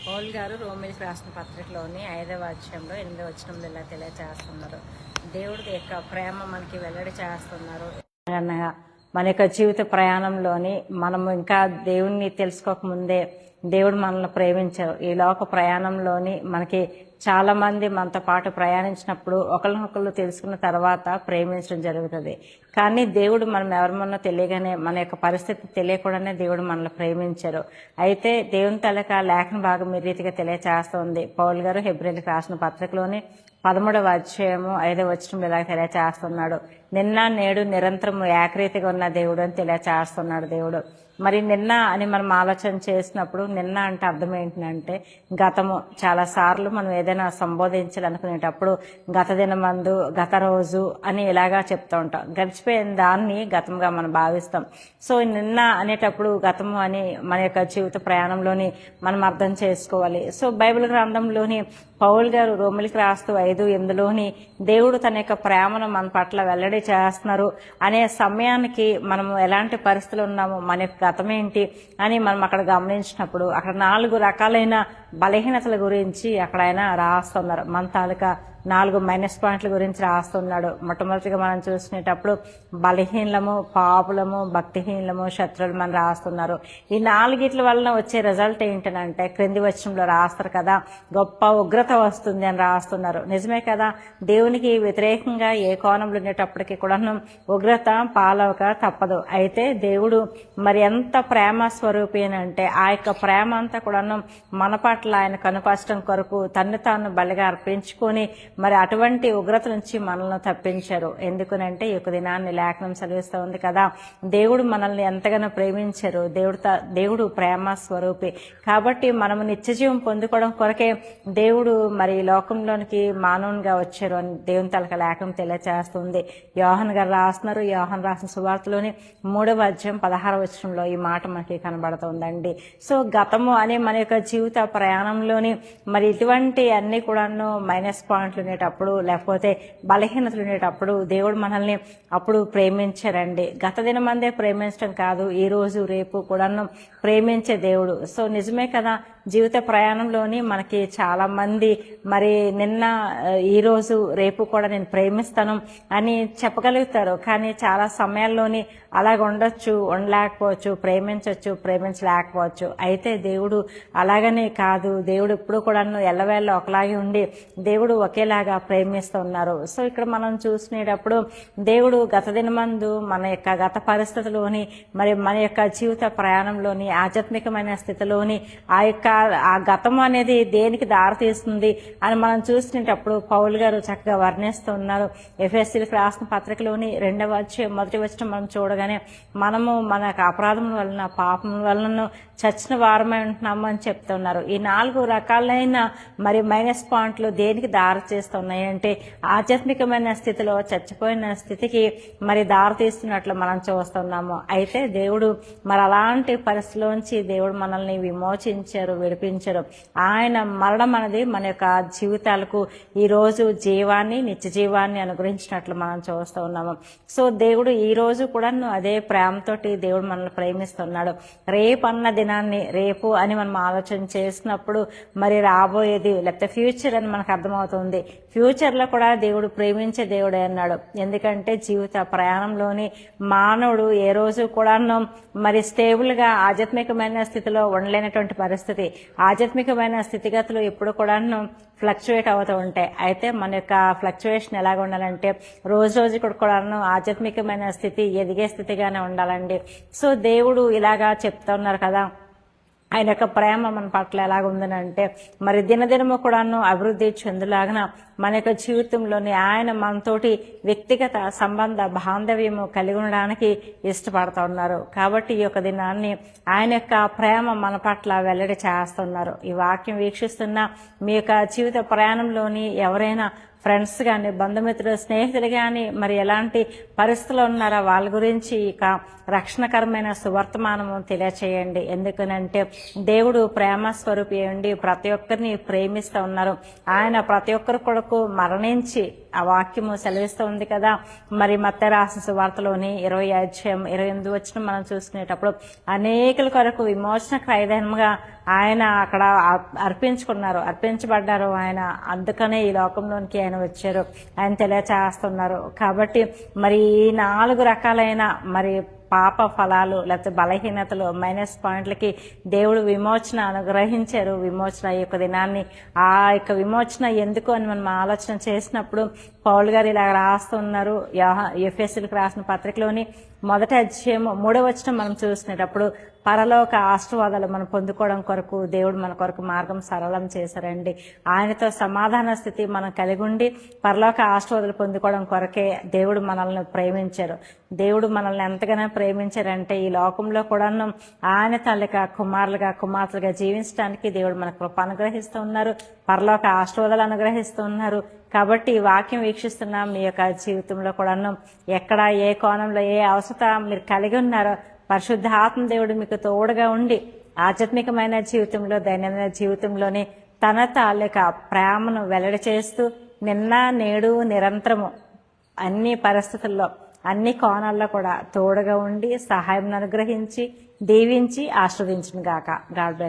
Paul గారు రోమిలికి రాసిన పత్రికలోని 5వ అధ్యాయంలో 8వ వచనంలో ఇలా తెలియచేస్తున్నారు. దేవుడి యొక్క ప్రేమ మనకి వెల్లడి చేస్తున్నారు. అనగా మన యొక్క జీవిత ప్రయాణంలోని మనము ఇంకా దేవుణ్ణి తెలుసుకోకముందే దేవుడు మనల్ని ప్రేమించారు. ఈ లోక ప్రయాణంలోని మనకి చాలా మంది మనతో పాటు ప్రయాణించినప్పుడు ఒకరినొకరు తెలుసుకున్న తర్వాత ప్రేమించడం జరుగుతుంది. కానీ దేవుడు మనం ఎవరిమన్నా తెలియగానే మన యొక్క పరిస్థితి తెలియకుండానే దేవుడు మనల్ని ప్రేమించారు. అయితే దేవుని తాలూకా లేఖన భాగం ఈ రీతిగా తెలియచేస్తుంది. పౌల్ గారు హెబ్రీయులకు రాసిన పత్రికలోని 13వ అధ్యాయము 5వ వచనం ఇలా తెలియచేస్తున్నాడు. నిన్న నేడు నిరంతరము ఏకరీతిగా ఉన్న దేవుడు అని తెలియచేస్తున్నాడు దేవుడు. మరి నిన్న అని మనం ఆలోచన చేసినప్పుడు నిన్న అంటే అర్థం ఏంటంటే గతము. చాలా సార్లు మనం ఏదైనా సంబోధించాలనుకునేటప్పుడు గత దినమందు, గత రోజు అని ఇలాగా చెప్తూ ఉంటాం. గడిచిపోయిన దాన్ని గతంగా మనం భావిస్తాం. సో నిన్న అనేటప్పుడు గతము అని మన యొక్క జీవిత ప్రయాణంలోని మనం అర్థం చేసుకోవాలి. సో బైబిల్ గ్రంథంలోని పౌల్ గారు రోమిలికి రాస్తూ 5:8లోని దేవుడు తన యొక్క ప్రేమను మన పట్ల వెల్లడి చేస్తున్నారు అనే సమయానికి మనము ఎలాంటి పరిస్థితులు ఉన్నాము, మన యొక్క గతం ఏంటి అని మనం అక్కడ గమనించినప్పుడు అక్కడ 4 రకాలైన బలహీనతల గురించి అక్కడ ఆయన రాస్తున్నారు. మన తాలూకా 4 మైనస్ పాయింట్ల గురించి రాస్తున్నాడు. మొట్టమొదటిగా మనం చూసుకునేటప్పుడు బలహీనము, పాపులము, భక్తిహీనము, శత్రువులు మనం రాస్తున్నారు. ఈ 4 వలన వచ్చే రిజల్ట్ ఏంటంటే క్రింది వచనంలో రాస్తారు కదా, గొప్ప ఉగ్రత వస్తుంది అని రాస్తున్నారు. నిజమే కదా, దేవునికి వ్యతిరేకంగా ఏ కోణంలో ఉండేటప్పటికీ కూడా ఉగ్రత పాలవక తప్పదు. అయితే దేవుడు మరి ఎంత ప్రేమ స్వరూపి అంటే ఆ యొక్క ప్రేమ అంతా కూడా మన పట్ల ఆయన కనుపరచడం కొరకు తన్ను తాను బలిగా అర్పించుకొని మరి అటువంటి ఉగ్రత నుంచి మనల్ని తప్పించారు. ఎందుకనంటే ఈ యొక్క దినాన్ని లేఖనం సెలవిస్తూ ఉంది కదా, దేవుడు మనల్ని ఎంతగానో ప్రేమించారు. దేవుడు ప్రేమ స్వరూపి కాబట్టి మనము నిత్యజీవం పొందుకోవడం కొరకే దేవుడు మరి లోకంలోనికి మానవునిగా వచ్చారు అని దేవుని తలక లేఖనం తెలియచేస్తుంది. యోహాన్ గారు రాస్తున్నారు. యోహాన్ రాసిన సువార్తలోని 3వ అధ్యాయం 16వ వచనంలో ఈ మాట మనకి కనబడుతుందండి. సో గతము అనే మన యొక్క జీవిత ప్రయాణంలోని మరి ఇటువంటి అన్ని కూడాను మైనస్ పాయింట్లు ఉండేటప్పుడు లేకపోతే బలహీనతలు ఉండేటప్పుడు దేవుడు మనల్ని అప్పుడు ప్రేమించారండి. గత దినమందే ప్రేమించడం కాదు, ఈ రోజు రేపు కూడాను ప్రేమించే దేవుడు. సో నిజమే కదా, జీవిత ప్రయాణంలోని మనకి చాలా మంది మరి నిన్న, ఈ రోజు, రేపు కూడా నేను ప్రేమిస్తాను అని చెప్పగలుగుతారు. కానీ చాలా సమయాల్లోని అలాగ ఉండొచ్చు, ఉండలేకపోవచ్చు, ప్రేమించవచ్చు, ప్రేమించలేకపోవచ్చు. అయితే దేవుడు అలాగనే కాదు, దేవుడు ఎప్పుడు కూడాను ఎల్లవేళ ఒకలాగే ఉండి దేవుడు ఒకేలాగా ప్రేమిస్తున్నారు. సో ఇక్కడ మనం చూసుకునేటప్పుడు దేవుడు గత దినమందు మన యొక్క గత పరిస్థితిలోని మరి మన యొక్క జీవిత ప్రయాణంలోని ఆధ్యాత్మికమైన స్థితిలోని ఆ గతం అనేది దేనికి దారితీస్తుంది అని మనం చూసుకునేటప్పుడు పౌల్ గారు చక్కగా వర్ణిస్తున్నారు. ఎఫెసీయులకు రాసిన పత్రికలోని 2వ అధ్యాయం 1వ వచనం మనం చూడగానే మనము మన అపరాధముల వలన, పాపముల వలన చచ్చిన వారమై ఉంటున్నాము అని చెప్తున్నారు. ఈ 4 రకాలైన మరి మైనస్ పాయింట్లు దేనికి దారి చేస్తున్నాయి అంటే ఆధ్యాత్మికమైన స్థితిలో చచ్చిపోయిన స్థితికి మరి దారి తీస్తున్నట్లు మనం చూస్తున్నాము. అయితే దేవుడు మరి అలాంటి పరిస్థితిలోంచి దేవుడు మనల్ని విమోచించారు, విడిపించారు. ఆయన మరణం అనేది మన యొక్క జీవితాలకు ఈ రోజు జీవాన్ని, నిత్య జీవాన్ని అనుగ్రహించినట్లు మనం చూస్తూ ఉన్నాము. సో దేవుడు ఈ రోజు కూడా అదే ప్రేమతోటి దేవుడు మనల్ని ప్రేమిస్తున్నాడు. రేపు అన్న దినాన్ని, రేపు అని మనం ఆలోచన చేసినప్పుడు మరి రాబోయేది లేకపోతే ఫ్యూచర్ అని మనకు అర్థమవుతుంది. ఫ్యూచర్ లో కూడా దేవుడు ప్రేమించే దేవుడే అన్నాడు. ఎందుకంటే జీవిత ప్రయాణంలోని మానవుడు ఏ రోజు కూడాను మరి స్టేబుల్ గా ఆధ్యాత్మికమైన స్థితిలో ఉండలేనటువంటి పరిస్థితి. ఆధ్యాత్మికమైన స్థితిగతులు ఎప్పుడు కూడాను ఫ్లక్చువేట్ అవుతూ ఉంటాయి. అయితే మన యొక్క ఫ్లక్చువేషన్ ఎలాగ ఉండాలంటే రోజు కూడాను ఆధ్యాత్మికమైన స్థితి ఎదిగే స్థితిగానే ఉండాలండి. సో దేవుడు ఇలాగా చెప్తున్నారు కదా, ఆయన యొక్క ప్రేమ మన పట్ల ఎలాగుందనంటే మరి దినదినము కూడాను అభివృద్ధి చెందులాగన మన యొక్క జీవితంలోని ఆయన మనతోటి వ్యక్తిగత సంబంధ బాంధవ్యము కలిగి ఉండడానికి ఇష్టపడుతూ ఉన్నారు. కాబట్టి ఈ యొక్క దినాన్ని ఆయన యొక్క ప్రేమ మన పట్ల వెల్లడి చేస్తున్నారు. ఈ వాక్యం వీక్షిస్తున్న మీ యొక్క జీవిత ప్రయాణంలోని ఎవరైనా ఫ్రెండ్స్ కానీ, బంధుమిత్రులు, స్నేహితులు కానీ మరి ఎలాంటి పరిస్థితులు ఉన్నారో వాళ్ళ గురించి ఇక రక్షణకరమైన సువర్తమానము తెలియచేయండి. ఎందుకనంటే దేవుడు ప్రేమ స్వరూపి ఉండి ప్రతి ఒక్కరిని ప్రేమిస్తూ ఉన్నారు. ఆయన ప్రతి ఒక్కరి కొరకు మరణించి ఆ వాక్యము సెలవిస్తూ ఉంది కదా. మరి మత్తయి రాసిన సువార్తలోని 20:28 మనం చూసుకునేటప్పుడు అనేకుల కొరకు విమోచన క్రయధనముగా ఆయన అక్కడ అర్పించబడ్డారు ఆయన. అందుకనే ఈ లోకంలోనికి ఆయన వచ్చారు, ఆయన తెలియచేస్తున్నారు. కాబట్టి మరి ఈ 4 రకాలైన మరి పాప ఫలాలు లేకపోతే బలహీనతలు మైనస్ పాయింట్లకి దేవుడు విమోచన అనుగ్రహించారు. విమోచన ఈ యొక్క దినాన్ని, ఆ యొక్క విమోచన ఎందుకు అని మనం ఆలోచన చేసినప్పుడు పౌలు గారు ఇలా రాస్తున్నారు. ఎఫెసీయులకు రాసిన పత్రికలోని 1వ అధ్యాయం 3వ వచనం మనం చూసినప్పుడు పరలోక ఆశీర్వాదాలు మనం పొందుకోవడం కొరకు దేవుడు మన కొరకు మార్గం సరళం చేశారండి. ఆయనతో సమాధాన స్థితి మనం కలిగి ఉండి పరలోక ఆశీర్వాదాలు పొందుకోవడం కొరకే దేవుడు మనల్ని ప్రేమించారు. దేవుడు మనల్ని ఎంతగానో ప్రేమించారంటే ఈ లోకంలో కూడా ఆయన తల్లిగా కుమార్తెలుగా జీవించడానికి దేవుడు మన కృప అనుగ్రహిస్తూ ఉన్నారు, పరలోక ఆశీర్వాదాలు అనుగ్రహిస్తూ ఉన్నారు. కాబట్టి ఈ వాక్యం వీక్షిస్తున్నాం. మీ యొక్క జీవితంలో కూడాను ఎక్కడ ఏ కోణంలో ఏ అవసరత మీరు కలిగి ఉన్నారో పరిశుద్ధ ఆత్మ దేవుడు మీకు తోడుగా ఉండి ఆధ్యాత్మికమైన జీవితంలో దైనందిన జీవితంలోని తన తాలూకా ప్రేమను వెల్లడి చేస్తూ నిన్న నేడు నిరంతరము అన్ని పరిస్థితుల్లో అన్ని కోణాల్లో కూడా తోడుగా ఉండి సహాయం అనుగ్రహించి దీవించి ఆశీర్వదించును గాక. God bless.